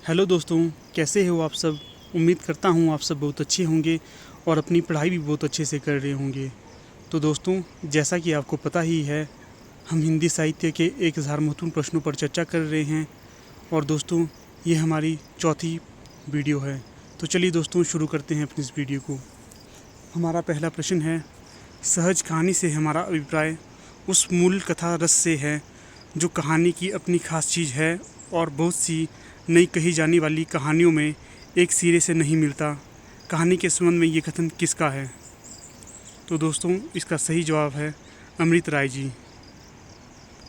Hello दोस्तों, कैसे हो आप सब। उम्मीद करता हूँ आप सब बहुत अच्छे होंगे और अपनी पढ़ाई भी बहुत अच्छे से कर रहे होंगे। तो दोस्तों, जैसा कि आपको पता ही है, हम हिंदी साहित्य के 1000 महत्वपूर्ण प्रश्नों पर चर्चा कर रहे हैं। और दोस्तों, ये हमारी चौथी वीडियो है। तो चलिए दोस्तों, शुरू करते हैं अपनी इस वीडियो को। हमारा पहला प्रश्न है, सहज कहानी से हमारा अभिप्राय उस मूल कथा रस से है जो कहानी की अपनी खास चीज़ है और बहुत सी नई कही जाने वाली कहानियों में एक सिरे से नहीं मिलता। कहानी के संबंध में ये कथन किसका है? तो दोस्तों, इसका सही जवाब है अमृत राय जी।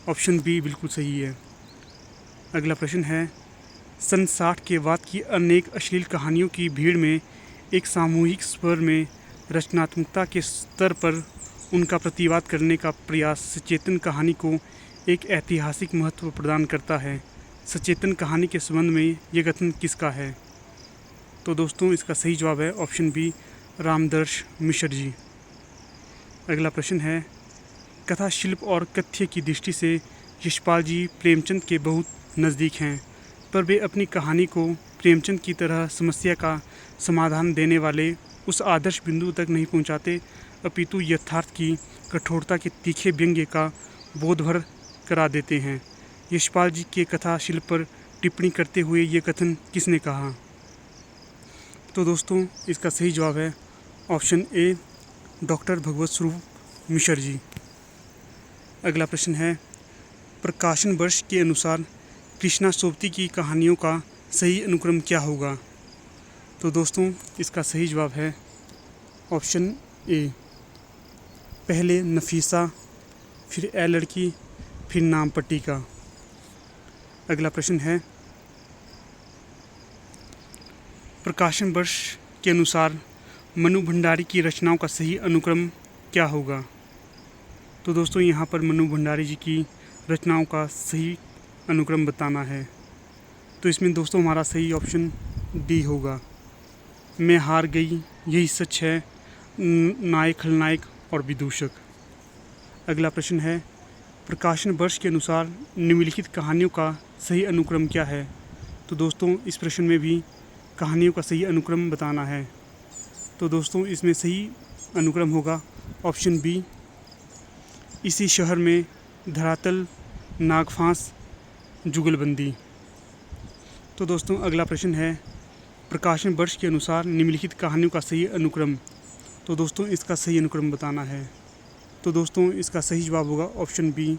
ऑप्शन बी बिल्कुल सही है। अगला प्रश्न है, सन 60 के बाद की अनेक अश्लील कहानियों की भीड़ में एक सामूहिक स्वर में रचनात्मकता के स्तर पर उनका प्रतिवाद करने का प्रयास सचेतन कहानी को एक ऐतिहासिक महत्व प्रदान करता है। सचेतन कहानी के संबंध में ये कथन किसका है? तो दोस्तों, इसका सही जवाब है ऑप्शन बी रामदर्श मिश्र जी। अगला प्रश्न है, कथा शिल्प और कथ्य की दृष्टि से यशपाल जी प्रेमचंद के बहुत नज़दीक हैं, पर वे अपनी कहानी को प्रेमचंद की तरह समस्या का समाधान देने वाले उस आदर्श बिंदु तक नहीं पहुंचाते, अपितु यथार्थ की कठोरता के तीखे व्यंग्य का बोधभर करा देते हैं। यशपाल जी के कथा शिल्प पर टिप्पणी करते हुए ये कथन किसने कहा? तो दोस्तों, इसका सही जवाब है ऑप्शन ए डॉक्टर भगवत स्वरूप मिश्र जी। अगला प्रश्न है, प्रकाशन वर्ष के अनुसार कृष्णा सोबती की कहानियों का सही अनुक्रम क्या होगा? तो दोस्तों, इसका सही जवाब है ऑप्शन ए, पहले नफीसा, फिर ए लड़की, फिर नाम पट्टिका। अगला प्रश्न है, प्रकाशन वर्ष के अनुसार मनु भंडारी की रचनाओं का सही अनुक्रम क्या होगा? तो दोस्तों, यहाँ पर मनु भंडारी जी की रचनाओं का सही अनुक्रम बताना है। तो इसमें दोस्तों हमारा सही ऑप्शन डी होगा, मैं हार गई, यही सच है, नायक खलनायक और विदूषक। अगला प्रश्न है, प्रकाशन वर्ष के अनुसार निम्नलिखित कहानियों का सही अनुक्रम क्या है? तो दोस्तों, इस प्रश्न में भी कहानियों का सही अनुक्रम बताना है। तो दोस्तों, इसमें सही अनुक्रम होगा ऑप्शन बी, इसी शहर में धरातल, नागफांस, जुगलबंदी। तो दोस्तों, अगला प्रश्न है, प्रकाशन वर्ष के अनुसार निम्नलिखित कहानियों का सही अनुक्रम। तो दोस्तों, इसका सही अनुक्रम बताना है। तो दोस्तों, इसका सही जवाब होगा ऑप्शन बी,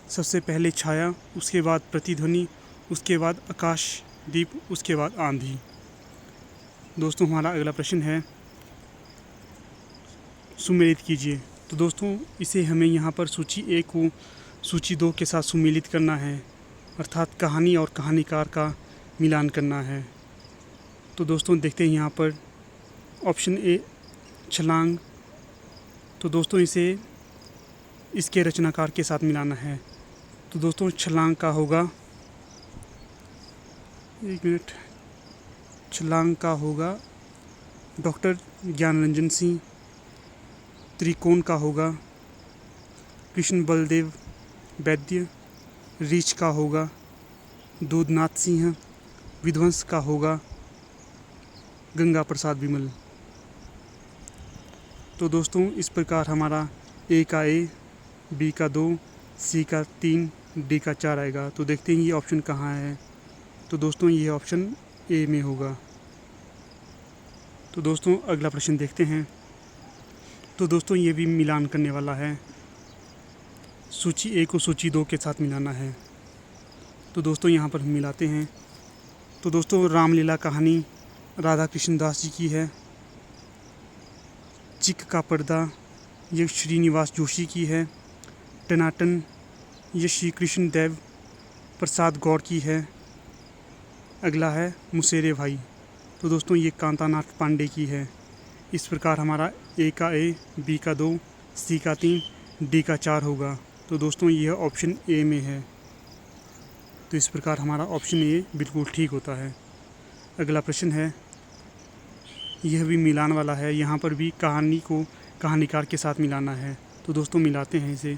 सबसे पहले छाया, उसके बाद प्रतिध्वनि, उसके बाद आकाशदीप, उसके बाद आंधी। दोस्तों, हमारा अगला प्रश्न है, सुमेलित कीजिए। तो दोस्तों, इसे हमें यहाँ पर सूची 1 को सूची 2 के साथ सुमेलित करना है, अर्थात कहानी और कहानीकार का मिलान करना है। तो दोस्तों, देखते हैं यहाँ पर ऑप्शन ए छलांग। तो दोस्तों, इसे इसके रचनाकार के साथ मिलाना है। तो दोस्तों, छलांग का होगा, एक मिनट, छलांग का होगा डॉक्टर ज्ञानरंजन सिंह। त्रिकोण का होगा कृष्ण बलदेव वैद्य। रीछ का होगा दूधनाथ सिंह। विध्वंस का होगा गंगा प्रसाद विमल। तो दोस्तों, इस प्रकार हमारा ए का ए, बी का 2, सी का 3, डी का 4 आएगा। तो देखते हैं ये ऑप्शन कहाँ है। तो दोस्तों, ये ऑप्शन ए में होगा। तो दोस्तों, अगला प्रश्न देखते हैं। तो दोस्तों, ये भी मिलान करने वाला है, सूची ए को सूची 2 के साथ मिलाना है। तो दोस्तों, यहाँ पर हम मिलाते हैं। तो दोस्तों, रामलीला कहानी राधा कृष्ण दास जी की है। चिक का पर्दा ये श्रीनिवास जोशी की है। टनाटन ये श्री कृष्ण देव प्रसाद गौड़ की है। अगला है मुसेरे भाई। तो दोस्तों, ये कांतानाथ पांडे की है। इस प्रकार हमारा ए का ए, बी का 2, सी का 3, डी का 4 होगा। तो दोस्तों, यह ऑप्शन ए में है। तो इस प्रकार हमारा ऑप्शन ए बिल्कुल ठीक होता है। अगला प्रश्न है, यह भी मिलान वाला है। यहाँ पर भी कहानी को कहानीकार के साथ मिलाना है। तो दोस्तों, मिलाते हैं इसे।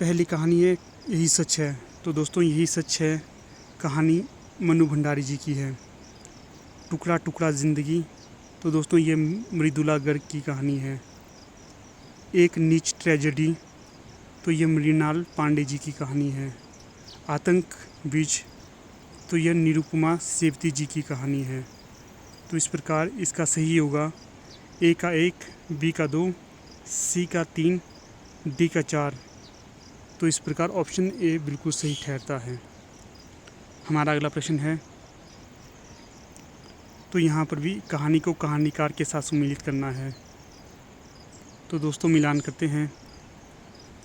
पहली कहानी है यही सच है। तो दोस्तों यही सच है कहानी मनु भंडारी जी की है। टुकड़ा टुकड़ा ज़िंदगी, तो दोस्तों ये मृदुला गर्ग की कहानी है। एक नीच ट्रेजेडी, तो ये मृणाल पांडे जी की कहानी है। आतंक बीज, तो यह निरुपमा सेवती जी की कहानी है। तो इस प्रकार इसका सही होगा ए का 1, बी का 2, सी का 3, डी का 4। तो इस प्रकार ऑप्शन ए बिल्कुल सही ठहरता है। हमारा अगला प्रश्न है, तो यहाँ पर भी कहानी को कहानीकार के साथ सम्मिलित करना है। तो दोस्तों मिलान करते हैं।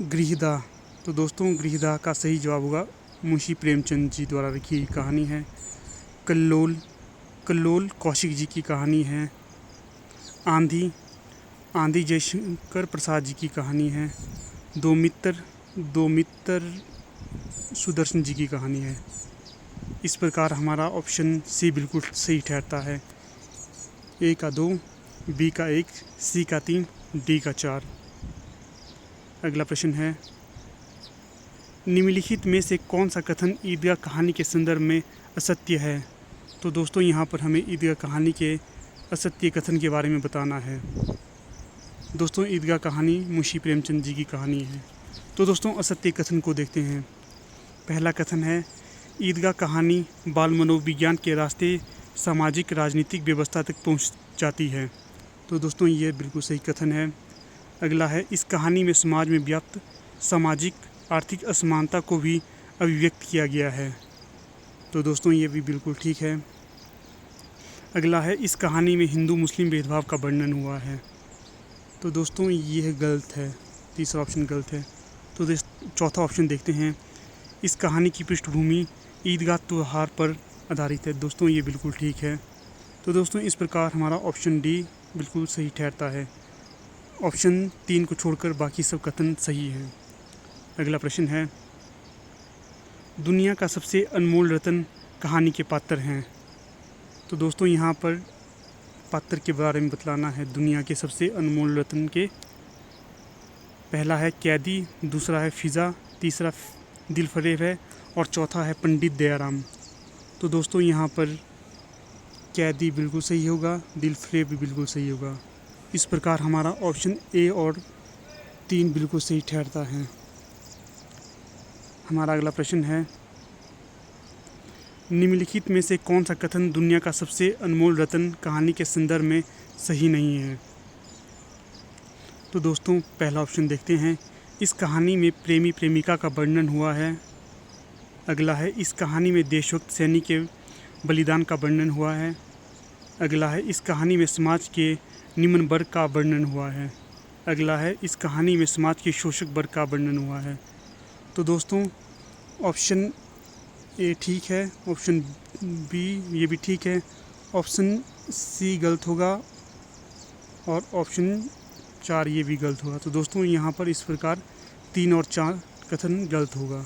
गृहदा, तो दोस्तों गृहदा का सही जवाब होगा मुंशी प्रेमचंद जी द्वारा लिखी गई कहानी है। कल्लोल, कल्लोल कौशिक जी की कहानी है। आंधी, आंधी जयशंकर प्रसाद जी की कहानी है। दो मित्र, दो मित्र सुदर्शन जी की कहानी है। इस प्रकार हमारा ऑप्शन सी बिल्कुल सही ठहरता है। ए का 2, बी का 1, सी का 3, डी का 4। अगला प्रश्न है, निम्नलिखित में से कौन सा कथन ईदगाह कहानी के संदर्भ में असत्य है। तो दोस्तों यहाँ पर हमें ईदगाह कहानी के असत्य कथन के बारे में बताना है। दोस्तों ईदगाह कहानी मुंशी प्रेमचंद जी की कहानी है। तो दोस्तों असत्य कथन को देखते हैं। पहला कथन है, ईदगाह कहानी बाल मनोविज्ञान के रास्ते सामाजिक राजनीतिक व्यवस्था तक पहुँच जाती है। तो दोस्तों ये बिल्कुल सही कथन है। अगला है, इस कहानी में समाज में व्याप्त सामाजिक आर्थिक असमानता को भी अभिव्यक्त किया गया है। तो दोस्तों ये भी बिल्कुल ठीक है। अगला है, इस कहानी में हिंदू मुस्लिम भेदभाव का वर्णन हुआ है। तो दोस्तों ये गलत है, तीसरा ऑप्शन गलत है। तो चौथा ऑप्शन देखते हैं, इस कहानी की पृष्ठभूमि ईदगाह त्यौहार पर आधारित है। दोस्तों ये बिल्कुल ठीक है। तो दोस्तों इस प्रकार हमारा ऑप्शन डी बिल्कुल सही ठहरता है। ऑप्शन 3 को छोड़कर बाकी सब कथन सही है। अगला प्रश्न है, दुनिया का सबसे अनमोल रत्न कहानी के पात्र हैं। तो दोस्तों यहाँ पर पात्र के बारे में बतलाना है। दुनिया के सबसे अनमोल रत्न के पहला है कैदी, दूसरा है फिज़ा, तीसरा दिलफरेब है और चौथा है पंडित दयाराम। तो दोस्तों यहाँ पर कैदी बिल्कुल सही होगा, दिलफरेब भी बिल्कुल सही होगा। इस प्रकार हमारा ऑप्शन ए और 3 बिल्कुल सही ठहरता है। हमारा अगला प्रश्न है, निम्नलिखित में से कौन सा कथन दुनिया का सबसे अनमोल रत्न कहानी के संदर्भ में सही नहीं है। तो दोस्तों पहला ऑप्शन देखते हैं, इस कहानी में प्रेमी प्रेमिका का वर्णन हुआ है। अगला है, इस कहानी में देशभक्त सैनिक के बलिदान का वर्णन हुआ है। अगला है, इस कहानी में समाज के निम्न वर्ग का वर्णन हुआ है। अगला है, इस कहानी में समाज के शोषक वर्ग का वर्णन हुआ है। तो दोस्तों ऑप्शन ए ठीक है, ऑप्शन बी ये भी ठीक है, ऑप्शन सी गलत होगा और ऑप्शन 4 ये भी गलत होगा। तो दोस्तों यहाँ पर इस प्रकार 3 और 4 कथन गलत होगा।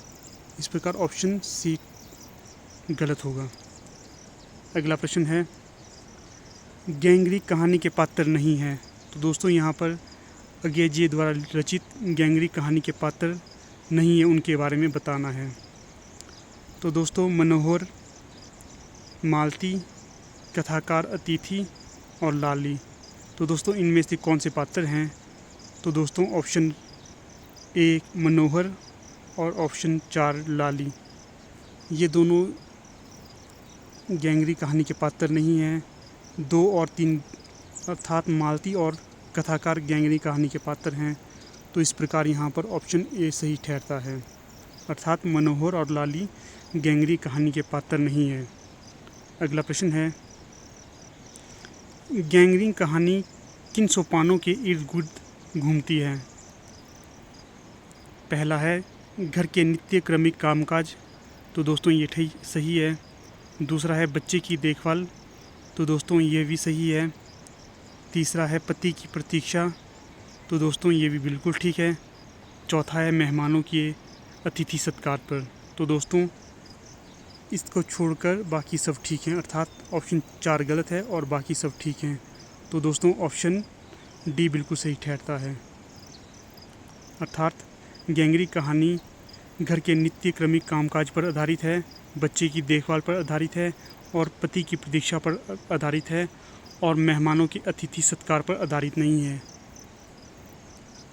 इस प्रकार ऑप्शन सी गलत होगा। अगला प्रश्न है, गैंगरी कहानी के पात्र नहीं है। तो दोस्तों यहाँ पर अगेजे द्वारा रचित गैंगरी कहानी के पात्र नहीं है, उनके बारे में बताना है। तो दोस्तों मनोहर, मालती, कथाकार अतिथि और लाली। तो दोस्तों इनमें से कौन से पात्र हैं। तो दोस्तों ऑप्शन ए मनोहर और ऑप्शन 4 लाली, ये दोनों गैंगरी कहानी के पात्र नहीं हैं। 2 और 3 अर्थात मालती और कथाकार गैंगरी कहानी के पात्र हैं। तो इस प्रकार यहाँ पर ऑप्शन ए सही ठहरता है, अर्थात मनोहर और लाली गैंगरी कहानी के पात्र नहीं है। अगला प्रश्न है, गैंगरी कहानी किन सोपानों के इर्द गिर्द घूमती है। पहला है घर के नित्य क्रमिक कामकाज। तो दोस्तों ये सही है। दूसरा है बच्चे की देखभाल। तो दोस्तों ये भी सही है। तीसरा है पति की प्रतीक्षा। तो दोस्तों ये भी बिल्कुल ठीक है। चौथा है मेहमानों के अतिथि सत्कार पर। तो दोस्तों इसको छोड़कर बाकी सब ठीक हैं, अर्थात ऑप्शन 4 गलत है और बाकी सब ठीक हैं। तो दोस्तों ऑप्शन डी बिल्कुल सही ठहरता है, अर्थात गैंगरी कहानी घर के नित्य क्रमिक कामकाज पर आधारित है, बच्चे की देखभाल पर आधारित है और पति की प्रतीक्षा पर आधारित है और मेहमानों के अतिथि सत्कार पर आधारित नहीं है।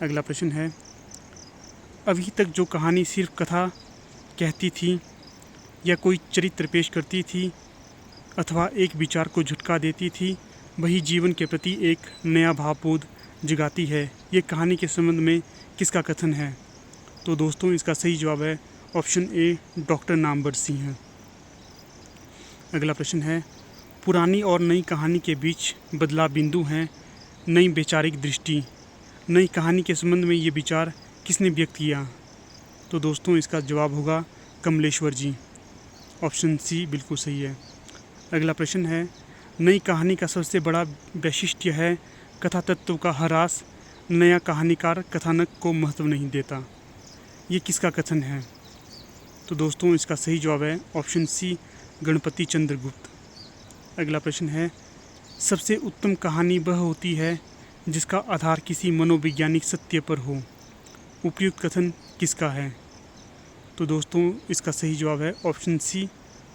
अगला प्रश्न है, अभी तक जो कहानी सिर्फ कथा कहती थी या कोई चरित्र पेश करती थी अथवा एक विचार को झटका देती थी, वही जीवन के प्रति एक नया भावबोध जगाती है। ये कहानी के संबंध में किसका कथन है? तो दोस्तों इसका सही जवाब है option A, doctor Namvar Singh. अगला प्रश्न है, पुरानी और नई कहानी के बीच बदलाव बिंदु हैं नई वैचारिक दृष्टि। नई कहानी के संबंध में ये विचार किसने व्यक्त किया? तो दोस्तों इसका जवाब होगा कमलेश्वर जी। ऑप्शन सी बिल्कुल सही है। अगला प्रश्न है, नई कहानी का सबसे बड़ा वैशिष्ट्य है कथा तत्व का ह्रास, नया कहानीकार कथानक को महत्व नहीं देता। ये किसका कथन है? तो दोस्तों इसका सही जवाब है ऑप्शन सी, गणपति चंद्रगुप्त। अगला प्रश्न है, सबसे उत्तम कहानी वह होती है जिसका आधार किसी मनोवैज्ञानिक सत्य पर हो। उपयुक्त कथन किसका है? तो दोस्तों इसका सही जवाब है ऑप्शन सी,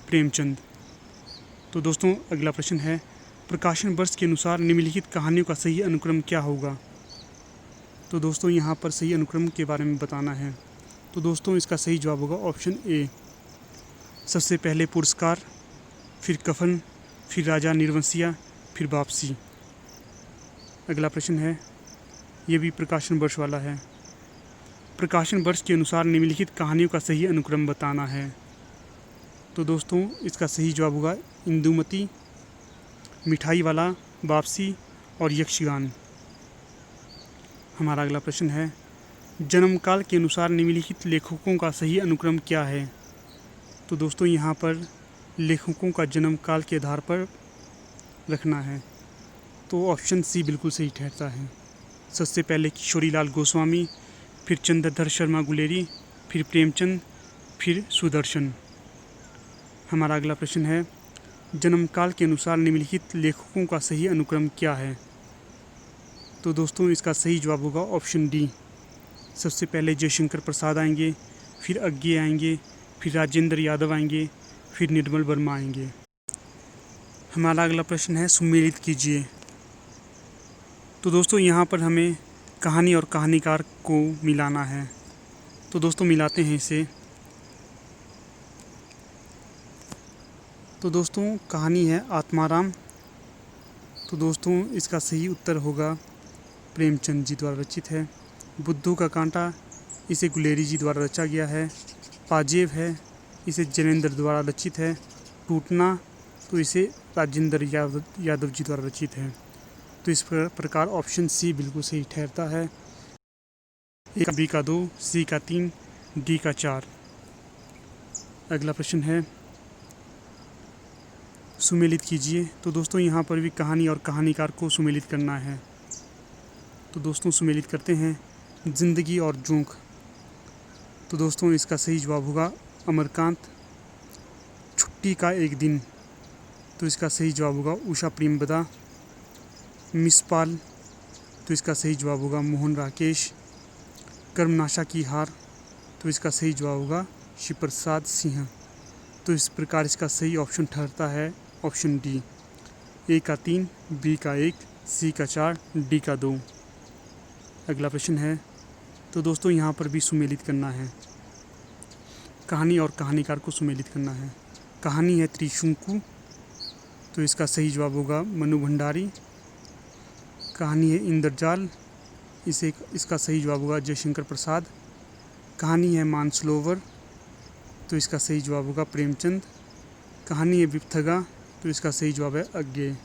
प्रेमचंद। तो दोस्तों अगला प्रश्न है, प्रकाशन वर्ष के अनुसार निम्नलिखित कहानियों का सही अनुक्रम क्या होगा? तो दोस्तों यहाँ पर सही अनुक्रम के बारे में बताना है। तो दोस्तों इसका सही जवाब होगा ऑप्शन ए, सबसे पहले पुरस्कार, फिर कफन, फिर राजा निर्वंशिया, फिर वापसी। अगला प्रश्न है, ये भी प्रकाशन वर्ष वाला है। प्रकाशन वर्ष के अनुसार निम्नलिखित कहानियों का सही अनुक्रम बताना है। तो दोस्तों इसका सही जवाब होगा इंदुमती, मिठाई वाला, वापसी और यक्षगान। हमारा अगला प्रश्न है, जन्मकाल के अनुसार निम्नलिखित लेखकों का सही अनुक्रम क्या है? तो दोस्तों यहाँ पर लेखकों का जन्मकाल के आधार पर रखना है। तो ऑप्शन सी बिल्कुल सही ठहरता है। सबसे पहले किशोरीलाल गोस्वामी, फिर चंद्रधर शर्मा गुलेरी, फिर प्रेमचंद, फिर सुदर्शन। हमारा अगला प्रश्न है, जन्मकाल के अनुसार निम्नलिखित लेखकों का सही अनुक्रम क्या है? तो दोस्तों इसका सही जवाब होगा ऑप्शन डी, सबसे पहले जयशंकर प्रसाद आएंगे, फिर अज्ञे आएंगे, फिर राजेंद्र यादव आएंगे, फिर निर्मल वर्मा आएंगे। हमारा अगला प्रश्न है, सुमेलित कीजिए। तो दोस्तों यहाँ पर हमें कहानी और कहानीकार को मिलाना है। तो दोस्तों मिलाते हैं इसे। तो दोस्तों कहानी है आत्माराम। तो दोस्तों इसका सही उत्तर होगा प्रेमचंद जी द्वारा रचित है। बुद्धू का कांटा, इसे गुलेरी जी द्वारा रचा गया है। पाजेब है, इसे जैनेन्द्र द्वारा रचित है। टूटना, तो इसे राजेंद्र यादव जी द्वारा रचित है। तो इस प्रकार ऑप्शन सी बिल्कुल सही ठहरता है। ए का बी का 2, सी का 3, डी का 4। अगला प्रश्न है, सुमेलित कीजिए। तो दोस्तों यहाँ पर भी कहानी और कहानीकार को सुमेलित करना है। तो दोस्तों सुमेलित करते हैं, जिंदगी और जोंक। तो दोस्तों इसका सही जवाब होगा अमरकांत। छुट्टी का एक दिन, तो इसका सही जवाब होगा उषा प्रेमवदा। मिसपाल, तो इसका सही जवाब होगा मोहन राकेश। कर्मनाशा की हार, तो इसका सही जवाब होगा शिव प्रसाद सिंह। तो इस प्रकार इसका सही ऑप्शन ठहरता है ऑप्शन डी, ए का 3, बी का 1, सी का 4, डी का 2। अगला प्रश्न है, तो दोस्तों यहाँ पर भी सुमेलित करना है, कहानी और कहानीकार को सुमेलित करना है। कहानी है त्रिशंकु, तो इसका सही जवाब होगा मनु भंडारी। कहानी है इंद्रजाल, इसका सही जवाब होगा जयशंकर प्रसाद। कहानी है मानसरोवर, तो इसका सही जवाब होगा प्रेमचंद। कहानी है विपथगा, तो इसका सही जवाब है अज्ञे।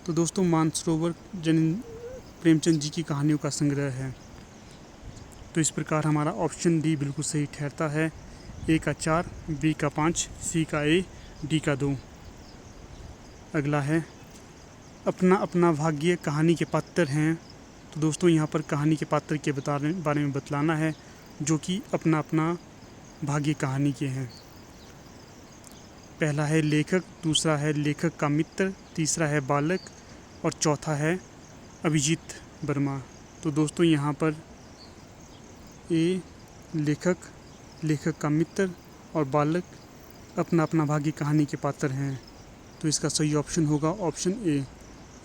तो दोस्तों मानसरोवर प्रेमचंद जी की कहानियों का संग्रह है। तो इस प्रकार हमारा ऑप्शन डी बिल्कुल सही ठहरता है। ए का 4, बी का 5, सी का ए, डी का 2। अगला है, अपना अपना भाग्य कहानी के पात्र हैं। तो दोस्तों यहाँ पर कहानी के पात्र के बारे में बतलाना है जो कि अपना अपना भाग्य कहानी के हैं। पहला है लेखक, दूसरा है लेखक का मित्र, तीसरा है बालक और चौथा है अभिजीत वर्मा। तो दोस्तों यहाँ पर ए, लेखक का मित्र और बालक अपना अपना भाग्य कहानी के पात्र हैं। तो इसका सही ऑप्शन होगा ऑप्शन ए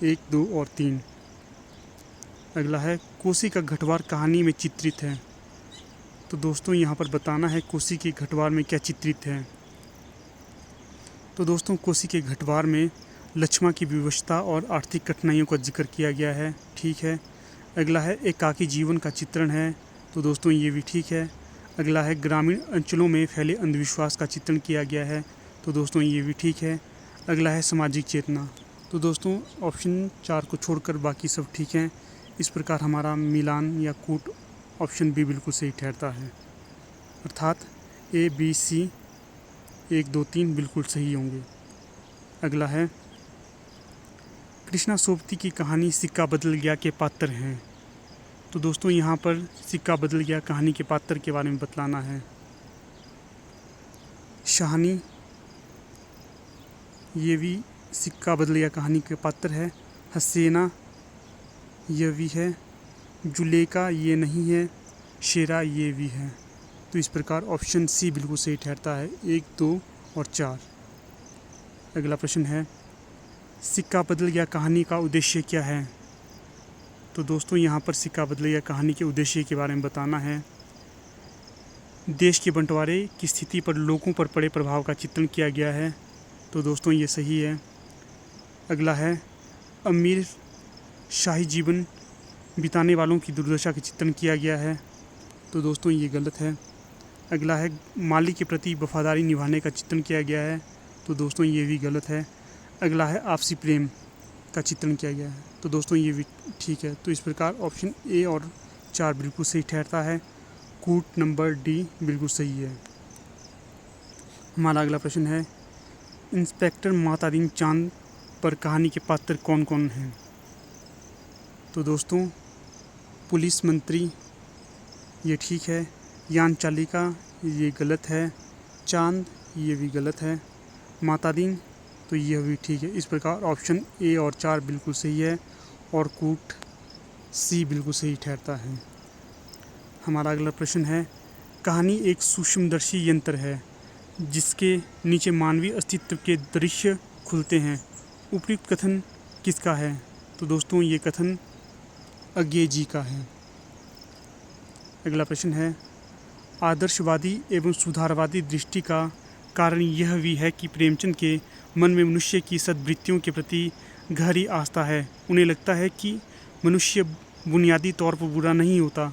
1, 2 और 3। अगला है कोसी का घटवार कहानी में चित्रित है। तो दोस्तों यहाँ पर बताना है कोसी के घटवार में क्या चित्रित है। तो दोस्तों कोसी के घटवार में लक्ष्मा की विवशता और आर्थिक कठिनाइयों का जिक्र किया गया है, ठीक है। अगला है एकाकी जीवन का चित्रण है। तो दोस्तों ये भी ठीक है। अगला है ग्रामीण अंचलों में फैले अंधविश्वास का चित्रण किया गया है। तो दोस्तों ये भी ठीक है। अगला है सामाजिक चेतना। तो दोस्तों ऑप्शन 4 को छोड़कर बाकी सब ठीक हैं। इस प्रकार हमारा मिलान या कूट ऑप्शन बी बिल्कुल सही ठहरता है, अर्थात ए, बी, सी 1, 2, 3 बिल्कुल सही होंगे। अगला है कृष्णा सोबती की कहानी सिक्का बदल गया के पात्र हैं। तो दोस्तों यहाँ पर सिक्का बदल गया कहानी के पात्र के बारे में बतलाना है। शाहनी ये भी सिक्का बदल गया कहानी के पात्र है। हसीना यह भी है। जुलेखा ये नहीं है। शेरा ये भी है। तो इस प्रकार ऑप्शन सी बिल्कुल सही ठहरता है, 1, 2 और 4। अगला प्रश्न है सिक्का बदल गया कहानी का उद्देश्य क्या है। तो दोस्तों यहाँ पर सिक्का बदल गया कहानी के उद्देश्य के बारे में बताना है। देश के बंटवारे की स्थिति पर लोगों पर पड़े प्रभाव का चित्रण किया गया है। तो दोस्तों ये सही है। अगला है अमीर शाही जीवन बिताने वालों की दुर्दशा का चित्रण किया गया है। तो दोस्तों ये गलत है। अगला है मालिक के प्रति वफादारी निभाने का चित्रण किया गया है। तो दोस्तों ये भी गलत है। अगला है आपसी प्रेम का चित्रण किया गया है। तो दोस्तों ये भी ठीक है। तो इस प्रकार ऑप्शन ए और 4 बिल्कुल सही ठहरता है। कूट नंबर डी बिल्कुल सही है। हमारा अगला प्रश्न है इंस्पेक्टर मातादीन चांद पर कहानी के पात्र कौन कौन हैं। तो दोस्तों पुलिस मंत्री ये ठीक है। यान चालिका ये गलत है। चांद ये भी गलत है। मातादीन तो यह भी ठीक है। इस प्रकार ऑप्शन ए और 4 बिल्कुल सही है और कूट सी बिल्कुल सही ठहरता है। हमारा अगला प्रश्न है कहानी एक सूक्ष्मदर्शी यंत्र है जिसके नीचे मानवीय अस्तित्व के दृश्य खुलते हैं। उपयुक्त कथन किसका है। तो दोस्तों ये कथन अज्ञे जी का है। अगला प्रश्न है आदर्शवादी एवं सुधारवादी दृष्टि का कारण यह भी है कि प्रेमचंद के मन में मनुष्य की सद्वृत्तियों के प्रति गहरी आस्था है। उन्हें लगता है कि मनुष्य बुनियादी तौर पर बुरा नहीं होता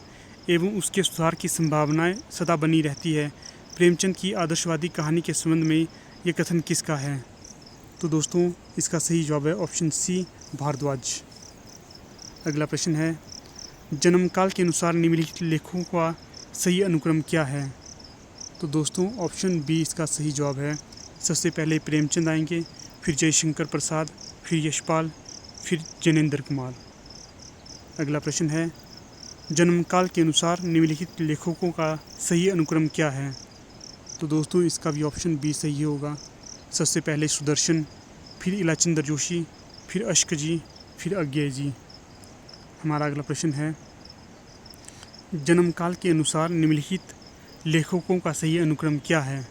एवं उसके सुधार की संभावनाएं सदा बनी रहती है। प्रेमचंद की आदर्शवादी कहानी के संबंध में ये कथन किसका है। तो दोस्तों इसका सही जवाब है ऑप्शन सी भारद्वाज। अगला प्रश्न है जन्मकाल के अनुसार निम्नलिखित लेखों का सही अनुक्रम क्या है। तो दोस्तों ऑप्शन बी इसका सही जवाब है। सबसे पहले प्रेमचंद आएंगे, फिर जयशंकर प्रसाद, फिर यशपाल, फिर जैनेन्द्र कुमार। अगला प्रश्न है जन्मकाल के अनुसार निम्नलिखित लेखकों का सही अनुक्रम क्या है। तो दोस्तों इसका भी ऑप्शन बी सही होगा। सबसे पहले सुदर्शन, फिर इलाचंद्र जोशी, फिर अश्क जी, फिर अज्ञे जी। हमारा अगला प्रश्न है जन्मकाल के अनुसार निम्नलिखित लेखकों का सही अनुक्रम क्या है।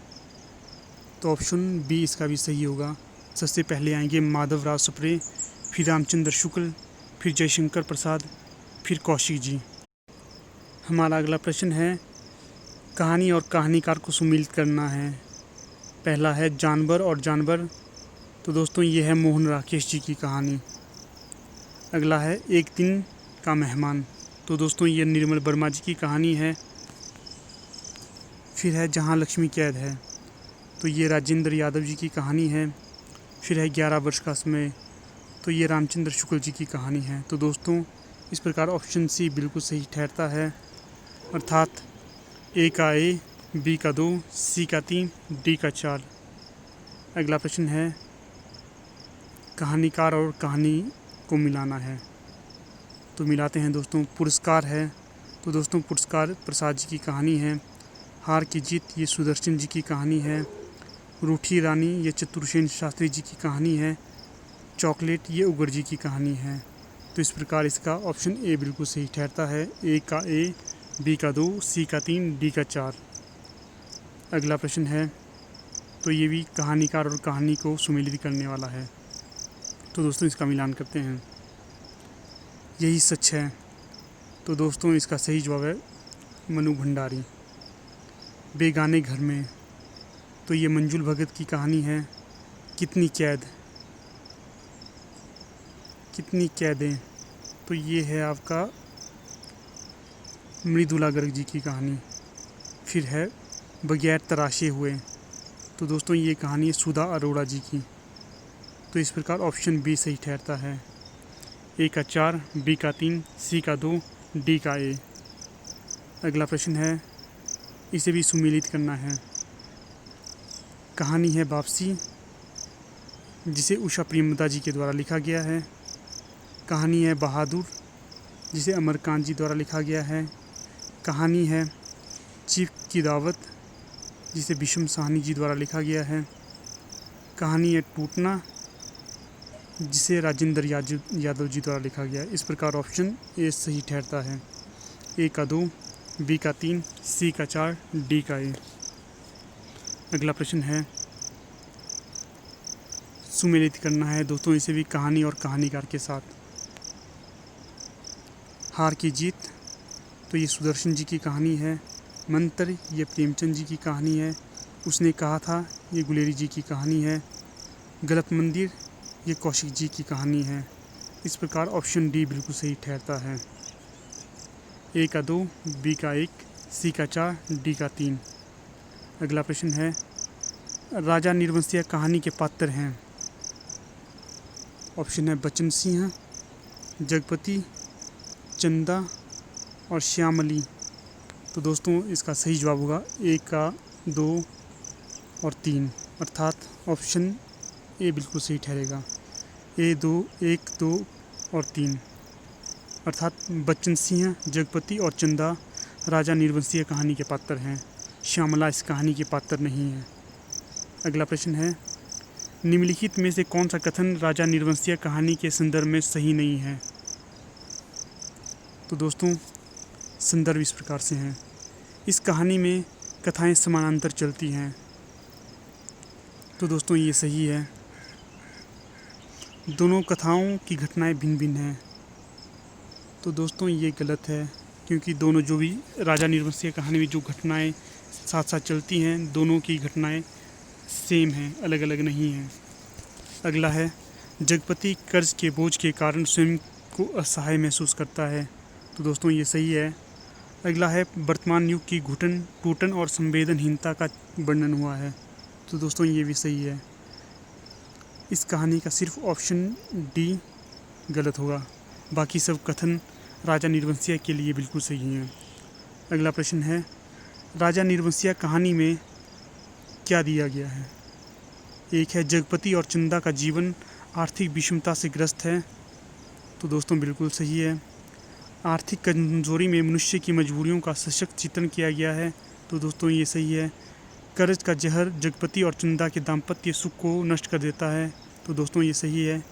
तो ऑप्शन बी इसका भी सही होगा। सबसे पहले आएंगे माधवराव सप्रे, फिर रामचंद्र शुक्ल, फिर जयशंकर प्रसाद, फिर कौशिक जी। हमारा अगला प्रश्न है कहानी और कहानीकार को सम्मिलित करना है। पहला है जानवर और जानवर। तो दोस्तों ये है मोहन राकेश जी की कहानी। अगला है एक दिन का मेहमान। तो दोस्तों ये निर्मल वर्मा जी की कहानी है। फिर है जहाँ लक्ष्मी कैद है। तो ये राजेंद्र यादव जी की कहानी है। फिर है 11 वर्ष का समय। तो ये रामचंद्र शुक्ल जी की कहानी है। तो दोस्तों इस प्रकार ऑप्शन सी बिल्कुल सही ठहरता है, अर्थात ए का ए, बी का 2, सी का 3, डी का 4। अगला प्रश्न है कहानीकार और कहानी को मिलाना है। तो मिलाते हैं दोस्तों। पुरस्कार है। तो दोस्तों पुरस्कार प्रसाद जी की कहानी है। हार की जीत ये सुदर्शन जी की कहानी है। रूठी रानी ये चतुर्सेन शास्त्री जी की कहानी है। चॉकलेट ये उगर जी की कहानी है। तो इस प्रकार इसका ऑप्शन ए बिल्कुल सही ठहरता है। ए का ए, बी का 2, सी का 3, डी का 4। अगला प्रश्न है, तो ये भी कहानीकार और कहानी को सुमेलित करने वाला है। तो दोस्तों इसका मिलान करते हैं। यही सच है। तो दोस्तों इसका सही जवाब है मनु भंडारी। बेगाने घर में, तो ये मंजुल भगत की कहानी है। कितनी कैद, कितनी कैदें, तो ये है आपका मृदुला गर्ग जी की कहानी। फिर है बगैर तराशे हुए, तो दोस्तों ये कहानी है सुधा अरोड़ा जी की। तो इस प्रकार ऑप्शन बी सही ठहरता है। ए का 4, बी का 3, सी का 2, डी का ए। अगला प्रश्न है, इसे भी सुमेलित करना है। कहानी है वापसी, जिसे उषा प्रेमदा जी के द्वारा लिखा गया है। कहानी है बहादुर, जिसे अमरकांत जी द्वारा लिखा गया है। कहानी है चीफ की दावत, जिसे विषम साहनी जी द्वारा लिखा गया है। कहानी है टूटना, जिसे राजेंद्र यादव जी द्वारा लिखा गया है। इस प्रकार ऑप्शन ए सही ठहरता है। ए का 2, बी का 3, सी का 4, डी का ए। अगला प्रश्न है, सुमेलित करना है दोस्तों इसे भी कहानी और कहानीकार के साथ। हार की जीत, तो ये सुदर्शन जी की कहानी है। मंत्र, ये प्रेमचंद जी की कहानी है। उसने कहा था, ये गुलेरी जी की कहानी है। गलत मंदिर, ये कौशिक जी की कहानी है। इस प्रकार ऑप्शन डी बिल्कुल सही ठहरता है। ए का 2, बी का 1, सी का 4, डी का 3। अगला प्रश्न है, राजा निर्वंशिया कहानी के पात्र हैं। ऑप्शन है बच्चन सिंह, जगपति, चंदा और श्यामली। तो दोस्तों इसका सही जवाब होगा ए का 2 और 3, अर्थात ऑप्शन ए बिल्कुल सही ठहरेगा। ए 2, 1, 2 और 3, अर्थात बच्चन सिंह, जगपति और चंदा राजा निर्वंशिया कहानी के पात्र हैं। श्यामला इस कहानी के पात्र नहीं है। अगला प्रश्न है, निम्नलिखित में से कौन सा कथन राजा निर्वंशिया कहानी के संदर्भ में सही नहीं है। तो दोस्तों संदर्भ इस प्रकार से हैं। इस कहानी में कथाएं समानांतर चलती हैं, तो दोस्तों ये सही है। दोनों कथाओं की घटनाएं भिन्न भिन्न हैं, तो दोस्तों ये गलत है, क्योंकि दोनों जो भी राजा निर्वंशिया कहानी में जो घटनाएं साथ साथ चलती हैं, दोनों की घटनाएं सेम हैं, अलग अलग नहीं हैं। अगला है, जगपति कर्ज के बोझ के कारण स्वयं को असहाय महसूस करता है। तो दोस्तों ये सही है। अगला है, वर्तमान युग की घुटन, टूटन और संवेदनहीनता का वर्णन हुआ है। तो दोस्तों ये भी सही है। इस कहानी का सिर्फ ऑप्शन डी गलत होगा, बाकी सब कथन राजा निर्वंशिया के लिए बिल्कुल सही हैं। अगला प्रश्न है, राजा निर्वंशिया कहानी में क्या दिया गया है। एक है, जगपति और चंदा का जीवन आर्थिक विषमता से ग्रस्त है। तो दोस्तों बिल्कुल सही है। आर्थिक कमजोरी में मनुष्य की मजबूरियों का सशक्त चित्रण किया गया है। तो दोस्तों ये सही है। कर्ज का जहर जगपति और चंदा के दाम्पत्य सुख को नष्ट कर देता है। तो दोस्तों ये सही है।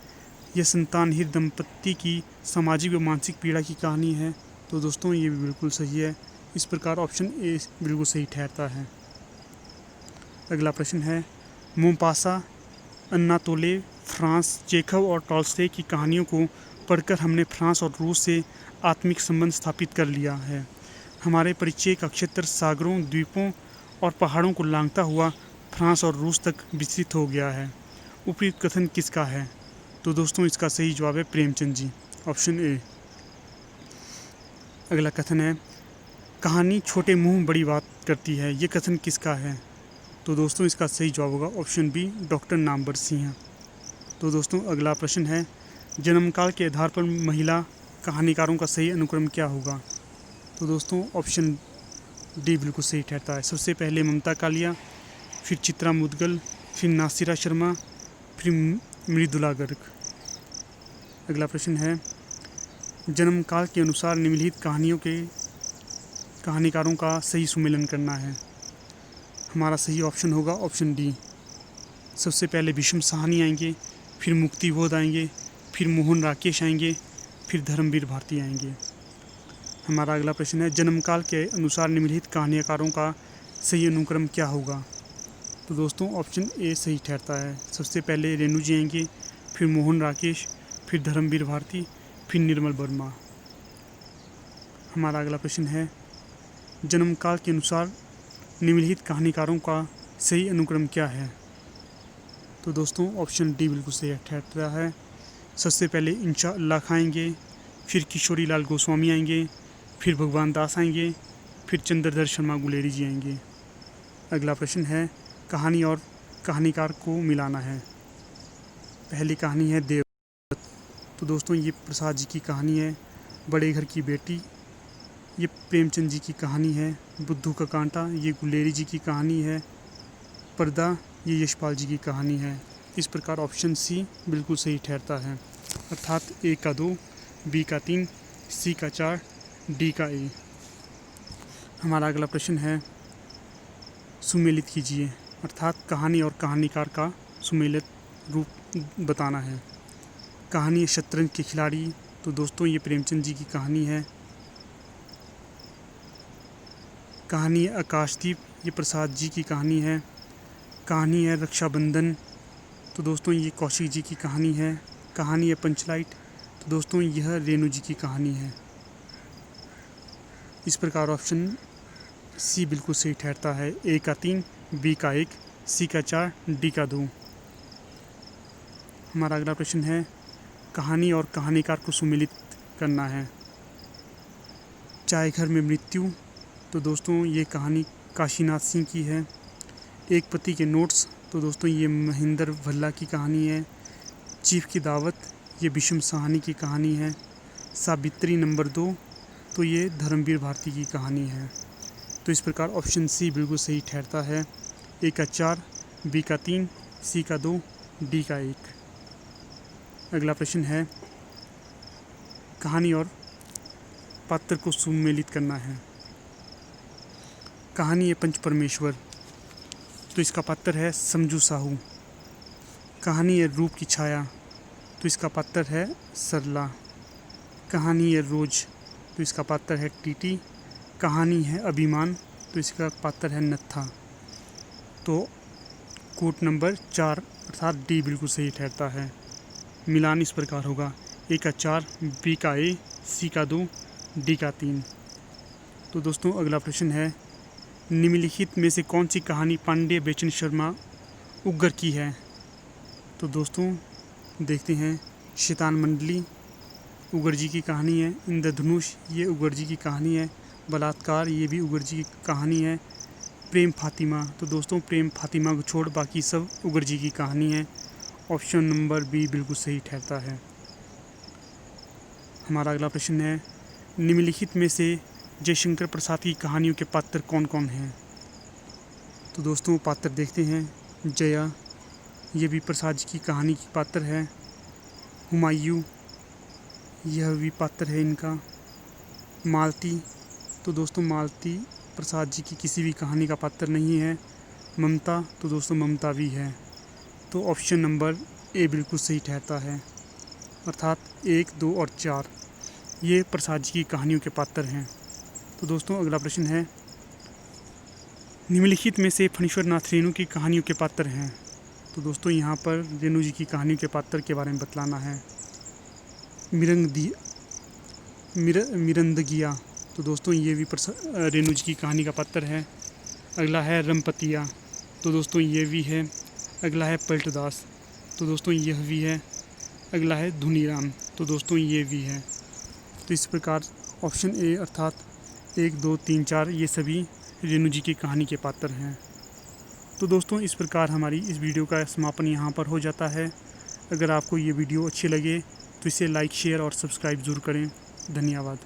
यह संतानहीन दंपत्ति की सामाजिक व मानसिक पीड़ा की कहानी है। तो दोस्तों ये भी बिल्कुल सही है। इस प्रकार ऑप्शन ए बिल्कुल सही ठहरता है। अगला प्रश्न है, मोम्पासा, अन्नातोले, फ्रांस, चेखव और टॉल्स्टॉय की कहानियों को पढ़कर हमने फ्रांस और रूस से आत्मिक संबंध स्थापित कर लिया है। हमारे परिचय का क्षेत्र सागरों, द्वीपों और पहाड़ों को लांघता हुआ फ्रांस और रूस तक विस्तृत हो गया है। उपयुक्त कथन किसका है। तो दोस्तों इसका सही जवाब है प्रेमचंद जी, ऑप्शन ए। अगला कथन है, कहानी छोटे मुंह बड़ी बात करती है, ये कथन किसका है। तो दोस्तों इसका सही जवाब होगा option B, doctor Namvar Singh. तो दोस्तों अगला प्रश्न है, जन्मकाल के आधार पर महिला कहानीकारों का सही अनुक्रम क्या होगा। तो दोस्तों ऑप्शन डी बिल्कुल सही ठहरता है। सबसे पहले ममता कालिया, फिर चित्रा मुदगल, फिर नासिरा शर्मा, फिर मृदुला गर्ग। अगला प्रश्न है, जन्मकाल के अनुसार निम्नलिखित कहानियों के कहानीकारों का सही सुमेलन करना है। हमारा सही ऑप्शन होगा ऑप्शन डी। सबसे पहले विषम साहनी आएंगे, फिर मुक्तिबोध आएंगे, फिर मोहन राकेश आएंगे, फिर धर्मवीर भारती आएंगे। हमारा अगला प्रश्न है, जन्मकाल के अनुसार निम्नलिखित कहानियाकारों का सही अनुक्रम क्या होगा। तो दोस्तों ऑप्शन ए सही ठहरता है। सबसे पहले रेणु जी आएंगे, फिर मोहन राकेश, फिर धर्मवीर भारती, फिर निर्मल वर्मा। हमारा अगला प्रश्न है, जन्मकाल के अनुसार निम्नलिखित कहानीकारों का सही अनुक्रम क्या है। तो दोस्तों ऑप्शन डी बिल्कुल सही ठहरता है। सबसे पहले इंशाअल्लाह खां आएंगे, फिर किशोरी लाल गोस्वामी आएंगे, फिर भगवान दास आएंगे, फिर चंद्रधर शर्मा गुलेरी जी आएंगे। अगला प्रश्न है, कहानी और कहानीकार को मिलाना है। पहली कहानी है देवव्रत। तो दोस्तों ये प्रसाद जी की कहानी है। बड़े घर की बेटी ये प्रेमचंद जी की कहानी है। बुद्धू का कांटा ये गुलेरी जी की कहानी है। पर्दा ये यशपाल जी की कहानी है। इस प्रकार ऑप्शन सी बिल्कुल सही ठहरता है, अर्थात ए का 2, बी का 3, सी का 4, डी का ए। हमारा अगला प्रश्न है, सुमेलित कीजिए, अर्थात कहानी और कहानीकार का सुमेलित रूप बताना है। कहानी शतरंज के खिलाड़ी। तो दोस्तों ये प्रेमचंद जी की कहानी है। कहानी आकाशदीप ये प्रसाद जी की कहानी है। कहानी है रक्षाबंधन। तो दोस्तों ये कौशिक जी की कहानी है। कहानी है पंचलाइट। तो दोस्तों यह रेणु जी की कहानी है। इस प्रकार ऑप्शन सी बिल्कुल सही ठहरता है, ए का 3, बी का 1, सी का 4, डी का 2। हमारा अगला प्रश्न है, कहानी और कहानीकार को सुमेलित करना है। चाय घर में मृत्यु। तो दोस्तों ये कहानी काशीनाथ सिंह की है। एक पति के नोट्स। तो दोस्तों ये महेंद्र भल्ला की कहानी है। चीफ की दावत ये विषम साहनी की कहानी है। सावित्री नंबर 2 तो ये धर्मवीर भारती की कहानी है। तो इस प्रकार ऑप्शन सी बिल्कुल सही ठहरता है, ए का 4, बी का 3, सी का 2, डी का 1। अगला प्रश्न है, कहानी और पात्र को सुमेलित करना है। कहानी है पंच परमेश्वर। तो इसका पात्र है समझू साहू। कहानी है रूप की छाया। तो इसका पात्र है सरला। कहानी है रोज। तो इसका पात्र है टीटी। कहानी है अभिमान। तो इसका पात्र है नत्था। तो कोट नंबर 4 अर्थात डी बिल्कुल सही ठहरता है। मिलान इस प्रकार होगा, ए का 4, बी का ए, सी का 2, डी का 3। तो दोस्तों अगला प्रश्न है, निम्नलिखित में से कौन सी कहानी पांडे बेचन शर्मा उग्र की है। तो दोस्तों देखते हैं, शैतान मंडली उग्र जी की कहानी है। इंद्रधनुष ये उग्र जी की कहानी है। बलात्कार ये भी उग्र जी की कहानी है। प्रेम फातिमा। तो दोस्तों प्रेम फातिमा को छोड़ बाकी सब उग्र जी की कहानी है। ऑप्शन नंबर बी बिल्कुल सही ठहरता है। हमारा अगला प्रश्न है, निम्नलिखित में से जयशंकर प्रसाद की कहानियों के पात्र कौन कौन हैं। तो दोस्तों पात्र देखते हैं, जया ये भी प्रसाद जी की कहानी की पात्र है। हुमायूं यह भी पात्र है इनका। मालती। तो दोस्तों मालती प्रसाद जी की किसी भी कहानी का पात्र नहीं है। ममता। तो दोस्तों ममता भी है। तो ऑप्शन नंबर ए बिल्कुल सही ठहरता है, अर्थात 1, 2 और 4 ये प्रसाद जी की कहानियों के पात्र हैं। तो दोस्तों अगला प्रश्न है, निम्नलिखित में से फणीश्वर नाथ रेणु की कहानियों के पात्र हैं। तो दोस्तों यहाँ पर रेणु जी की कहानियों के पात्र के बारे में बतलाना है। मिरंदगिया। तो दोस्तों ये भी रेणु जी की कहानी का पात्र है। अगला है रमपतिया। तो दोस्तों ये भी है। अगला है पलटदास। तो दोस्तों यह भी है। अगला है धुनीराम। तो दोस्तों ये भी है। तो इस प्रकार ऑप्शन ए अर्थात 1, 2, 3, 4 ये सभी रेणु जी की कहानी के पात्र हैं। तो दोस्तों इस प्रकार हमारी इस वीडियो का समापन यहाँ पर हो जाता है। अगर आपको ये वीडियो अच्छी लगे तो इसे लाइक, शेयर और सब्सक्राइब ज़रूर करें। धन्यवाद।